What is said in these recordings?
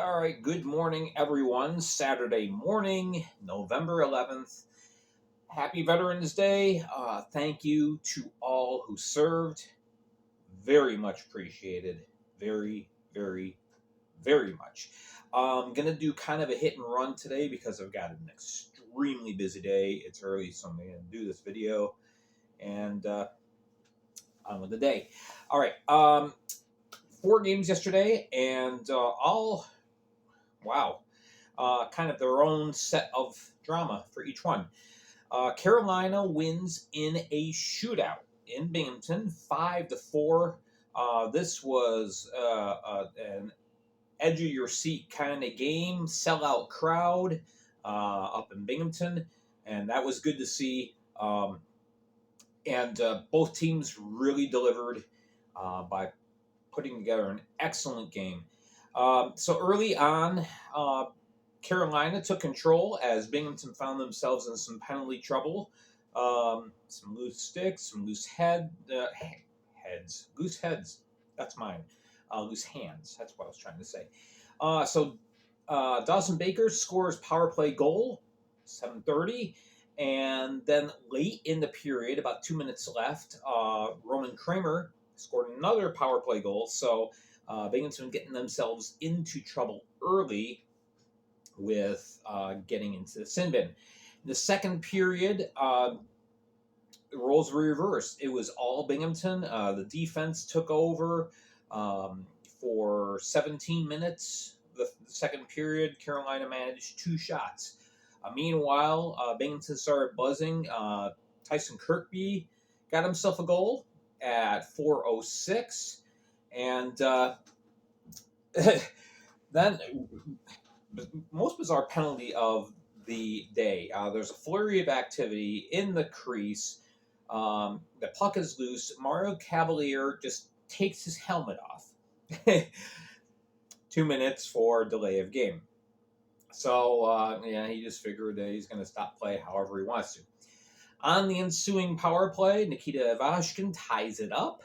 All right, good morning, everyone. Saturday morning, November 11th. Happy Veterans Day. Thank you to all who served. Very much appreciated. Very, very, very much. I'm going to do kind of a hit and run today because I've got an extremely busy day. It's early, so I'm going to do this video and on with the day. All right. 4 games yesterday, and all, wow. Kind of their own set of drama for each one. Carolina wins in a shootout in Binghamton, 5-4. This was an edge of your seat kind of game, sellout crowd up in Binghamton, and that was good to see. And both teams really delivered by putting together an excellent game. So early on, Carolina took control as Binghamton found themselves in some penalty trouble. Some loose sticks, some loose loose heads. That's mine. Loose hands. That's what I was trying to say. So Dawson Baker scores power play goal, 7:30. And then late in the period, about 2 minutes left, Roman Kramer scored another power play goal. So Binghamton getting themselves into trouble early with getting into the sin bin. In the second period, the roles were reversed. It was all Binghamton. The defense took over for 17 minutes. The second period, Carolina managed 2 shots. Meanwhile, Binghamton started buzzing. Tyson Kirkby got himself a goal at 4:06. And then the most bizarre penalty of the day. There's a flurry of activity in the crease. The puck is loose. Mario Cavalier just takes his helmet off. 2 minutes for delay of game. So, he just figured that he's going to stop play however he wants to. On the ensuing power play, Nikita Ivashkin ties it up.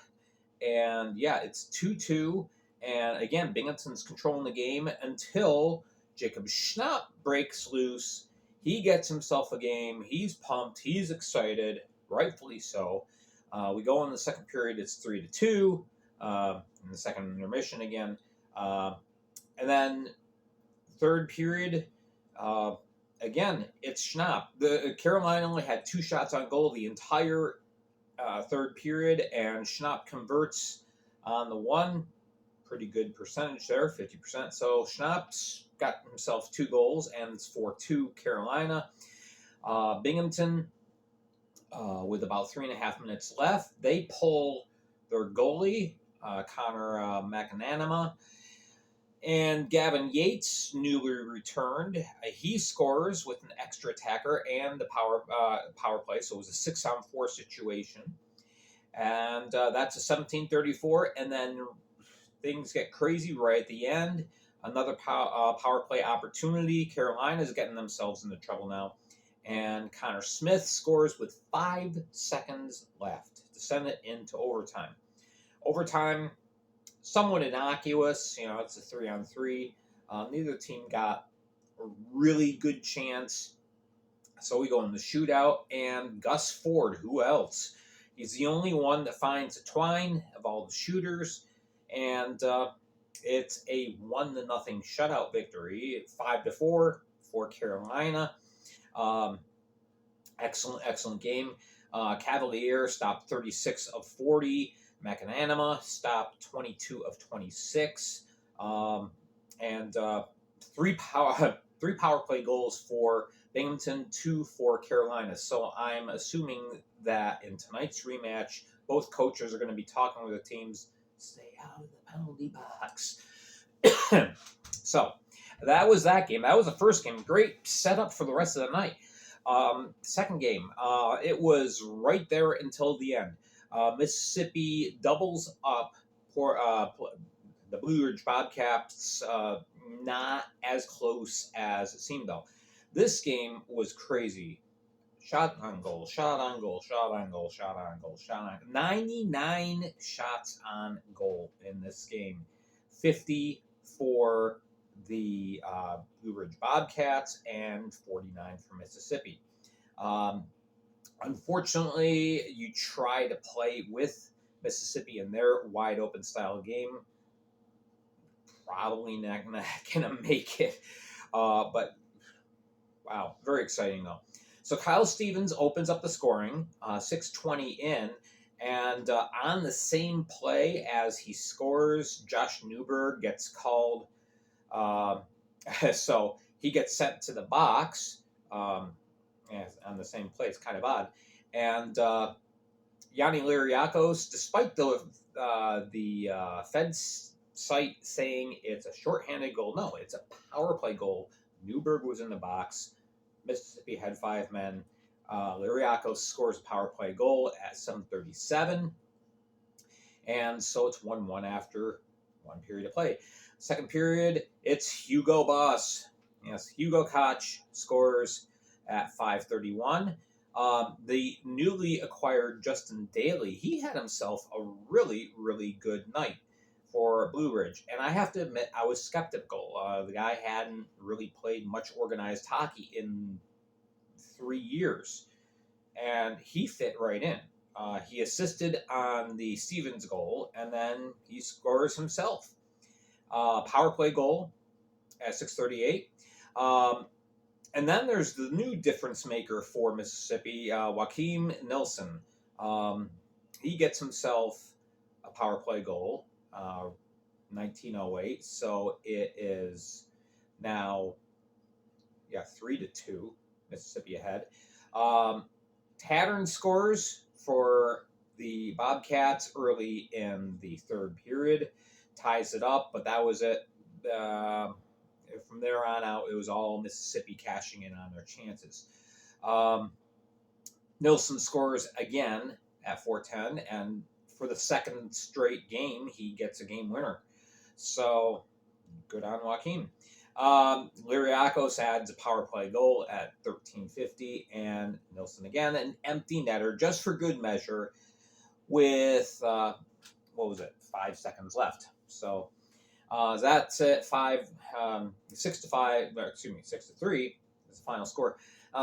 And, it's 2-2. And, again, Binghamton's controlling the game until Jacob Schnapp breaks loose. He gets himself a game. He's pumped. He's excited. Rightfully so. We go in the second period. It's 3-2. In the second intermission again. And then third period, again, it's Schnapp. The Carolina only had 2 shots on goal the entire third period, and Schnapp converts on the one. Pretty good percentage there, 50%. So Schnapp's got himself 2 goals, and it's 4-2 Carolina. Binghamton, with about 3.5 minutes left, they pull their goalie, Connor McAnanama, and Gavin Yates, newly returned. He scores with an extra attacker and the power play, so it was a 6-on-4 situation. And that's a 17:34, and then things get crazy right at the end. Another power play opportunity. Carolina's getting themselves into trouble now. And Connor Smith scores with 5 seconds left to send it into overtime. Overtime, somewhat innocuous. It's a 3-on-3. Neither team got a really good chance. So we go in the shootout. And Gus Ford, who else? He's the only one that finds a twine of all the shooters. And it's a 1-0 shutout victory, 5-4 for Carolina. Excellent game. Cavalier stopped 36 of 40. McAnanama stopped 22 of 26. And 3 power play goals for Binghamton, 2 for Carolina. So I'm assuming that in tonight's rematch, both coaches are going to be talking with the teams. Stay out of the penalty box. So that was that game. That was the first game. Great setup for the rest of the night. Second game, it was right there until the end. Mississippi doubles up for the Blue Ridge Bobcats. Not as close as it seemed, though. This game was crazy. Shot on goal, shot on goal, shot on goal, shot on goal, shot on goal. 99 shots on goal in this game. 50 for the Blue Ridge Bobcats and 49 for Mississippi. Um, Unfortunately, you try to play with Mississippi in their wide open style game, probably not going to make it. But wow, very exciting though. So Kyle Stevens opens up the scoring, 6:20 in, and on the same play as he scores, Josh Newberg gets called. Uh, so he gets sent to the box on the same play. It's kind of odd. And Yanni Liriakos, despite the Fed's site saying it's a shorthanded goal, no, it's a power play goal. Newberg was in the box. Mississippi had 5 men. Liriakos scores a power play goal at 7:37. And so it's 1-1 after one period of play. Second period, it's Hugo Boss. Yes, Hugo Koch scores at 5:31. The newly acquired Justin Daly, he had himself a really, really good night for Blue Ridge. And I have to admit, I was skeptical. The guy hadn't really played much organized hockey in 3 years. And he fit right in. He assisted on the Stevens goal, and then he scores himself. Power play goal at 6:38. And then there's the new difference maker for Mississippi, Joaquin Nilsson. He gets himself a power play goal, 1908. So it is now, 3-2, Mississippi ahead. Tattern scores for the Bobcats early in the third period, ties it up, but that was it. From there on out, it was all Mississippi cashing in on their chances. Nilsson scores again at 4:10, and for the second straight game, he gets a game winner. So, good on Joaquin. Liriakos adds a power play goal at 13:50, and Nilsson again, an empty netter just for good measure with, 5 seconds left. So, that's it. 6-3 is the final score.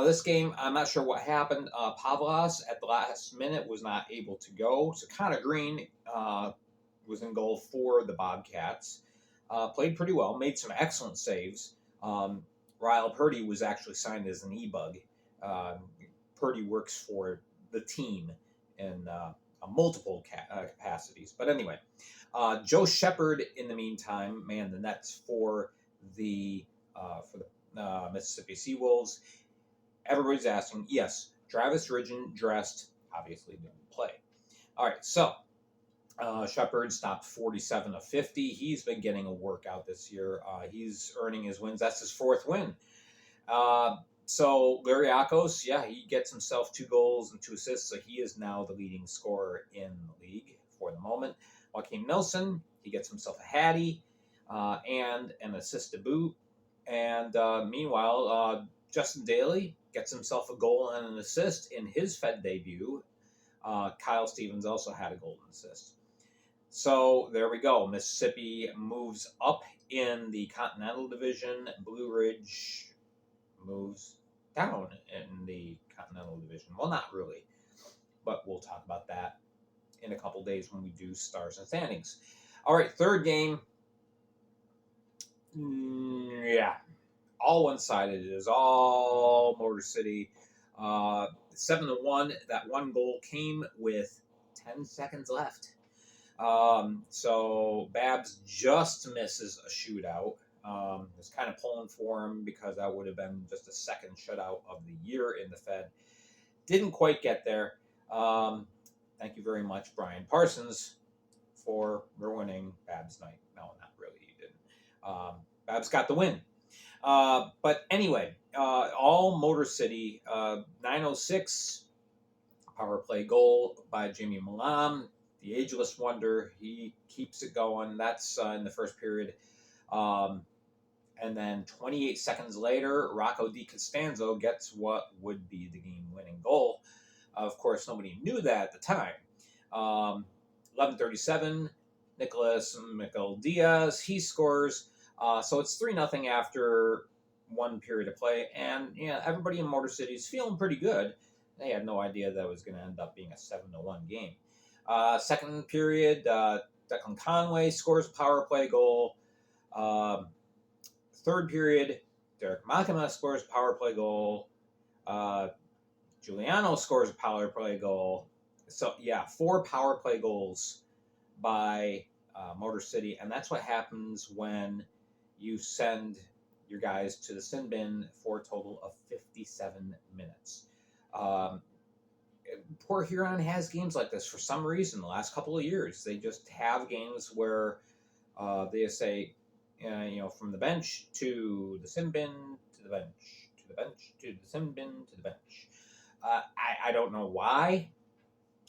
This game, I'm not sure what happened. Pavlas at the last minute was not able to go. So Connor Green was in goal for the Bobcats. Played pretty well, made some excellent saves. Ryle Purdy was actually signed as an e-bug. Purdy works for the team in multiple capacities. But anyway, Joe Shepard, in the meantime, manned the nets for the Mississippi Seawolves. Everybody's asking, yes, Travis Ridgen dressed, obviously didn't play. All right, so Shepard stopped 47 of 50. He's been getting a workout this year. He's earning his wins. That's his 4th win. So Liriakos, he gets himself 2 goals and 2 assists, so he is now the leading scorer in the league for the moment. Joaquin Nilsson, he gets himself a Hattie and an assist to boot. And meanwhile, Justin Daly gets himself a goal and an assist in his Fed debut. Kyle Stevens also had a goal and assist. So there we go. Mississippi moves up in the Continental Division. Blue Ridge moves down in the Continental Division. Well, not really, but we'll talk about that in a couple days when we do stars and standings. All right, third game. All one-sided. It is all Motor City. 7-1. That one goal came with 10 seconds left. So Babs just misses a shootout. Was kind of pulling for him because that would have been just a second shutout of the year in the Fed. Didn't quite get there. Thank you very much, Brian Parsons, for ruining Babs' night. No, not really. He didn't. Babs got the win. But anyway, all Motor City, 9:06, power play goal by Jimmy Malam, the ageless wonder. He keeps it going. That's in the first period. And then 28 seconds later, Rocco DiCostanzo gets what would be the game-winning goal. Of course, nobody knew that at the time. 11:37, Nicholas Michael Diaz, he scores. So it's 3-0 after one period of play, and everybody in Motor City is feeling pretty good. They had no idea that it was going to end up being a 7-1 game. Second period, Declan Conway scores a power play goal. Third period, Derek Makema scores a power play goal. Giuliano scores a power play goal. So, 4 power play goals by Motor City, and that's what happens when you send your guys to the sin bin for a total of 57 minutes. Port Huron has games like this for some reason. The last couple of years, they just have games where they say, from the bench to the sin bin to the bench to the bench to the sin bin to the bench. I don't know why,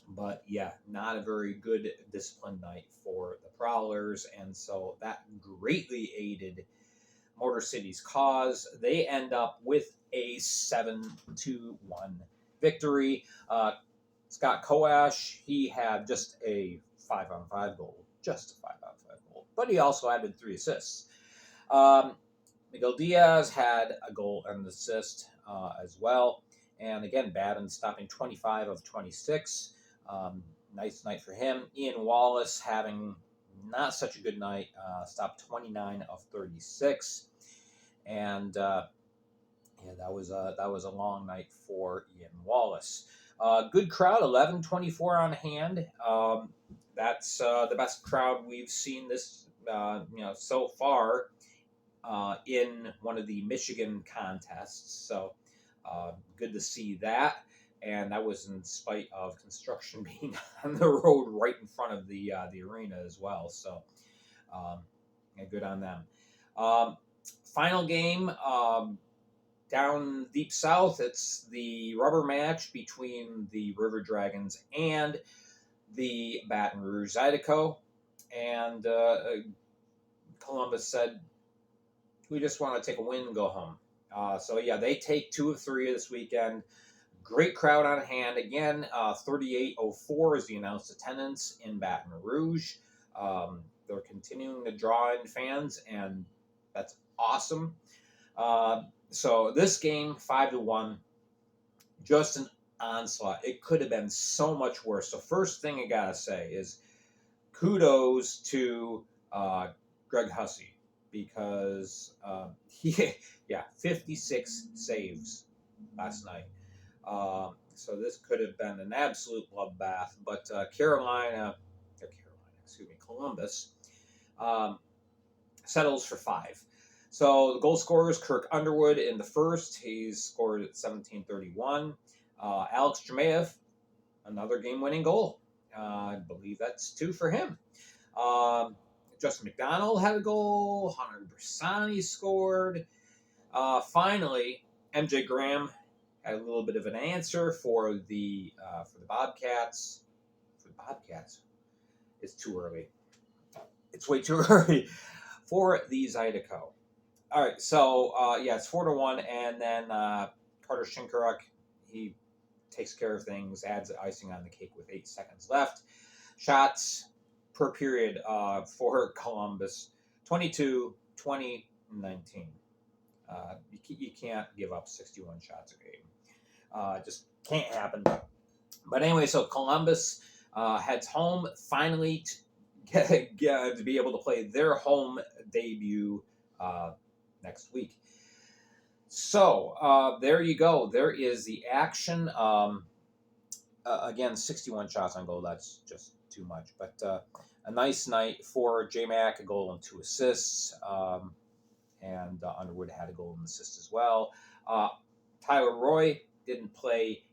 but not a very good disciplined night for the Prowlers, and so that greatly aided Motor City's cause. They end up with a 7-1 victory. Scott Koash, he had just a 5-on-5 goal, but he also added 3 assists. Miguel Diaz had a goal and an assist as well. And again, Baden stopping 25 of 26. Nice night for him. Ian Wallace having not such a good night. Stopped 29 of 36. And that was a long night for Ian Wallace. Good crowd, 1124 on hand. That's the best crowd we've seen this so far in one of the Michigan contests. So good to see that. And that was in spite of construction being on the road right in front of the arena as well. So good on them. Final game down deep south. It's the rubber match between the River Dragons and the Baton Rouge Zydeco. And Columbus said, we just want to take a win and go home. So they take 2 of 3 this weekend. Great crowd on hand. Again, 3804 is the announced attendance in Baton Rouge. They're continuing to draw in fans, and that's awesome. So this game, 5-1, just an onslaught. It could have been so much worse. So first thing I gotta say is kudos to Greg Hussey, because 56 saves last night. So this could have been an absolute bloodbath, but Columbus settles for 5. So the goal scorer is Kirk Underwood in the first. He's scored at 17:31. Alex Jermayev, another game-winning goal. I believe that's 2 for him. Justin McDonald had a goal. Hunter Bersani scored. Finally, MJ Graham had a little bit of an answer for the Bobcats. For the Bobcats, it's too early. It's way too early for the Zydeco. All right, so it's 4-1, and then Carter Shinkaruk, he takes care of things, adds icing on the cake with 8 seconds left. Shots per period for Columbus, 22, 20, 19. You can't give up 61 shots a game. Just can't happen. But anyway, so Columbus heads home finally to be able to play their home debut next week. So there you go. There is the action. Again, 61 shots on goal. That's just too much. But a nice night for J-Mac, a goal and 2 assists. And Underwood had a goal and assist as well. Tyler Roy didn't play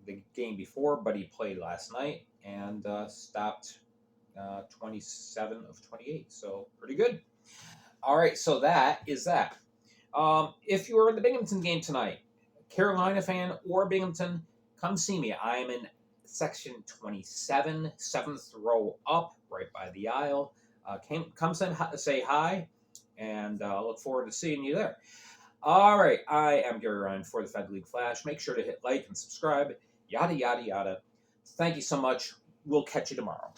the game before, but he played last night and stopped 27 of 28. So pretty good. All right, so that is that. If you're in the Binghamton game tonight, Carolina fan or Binghamton, come see me. I am in section 27, 7th row up, right by the aisle. Come say hi, and look forward to seeing you there. All right, I am Gary Ryan for the Fed League Flash. Make sure to hit like and subscribe, yada, yada, yada. Thank you so much. We'll catch you tomorrow.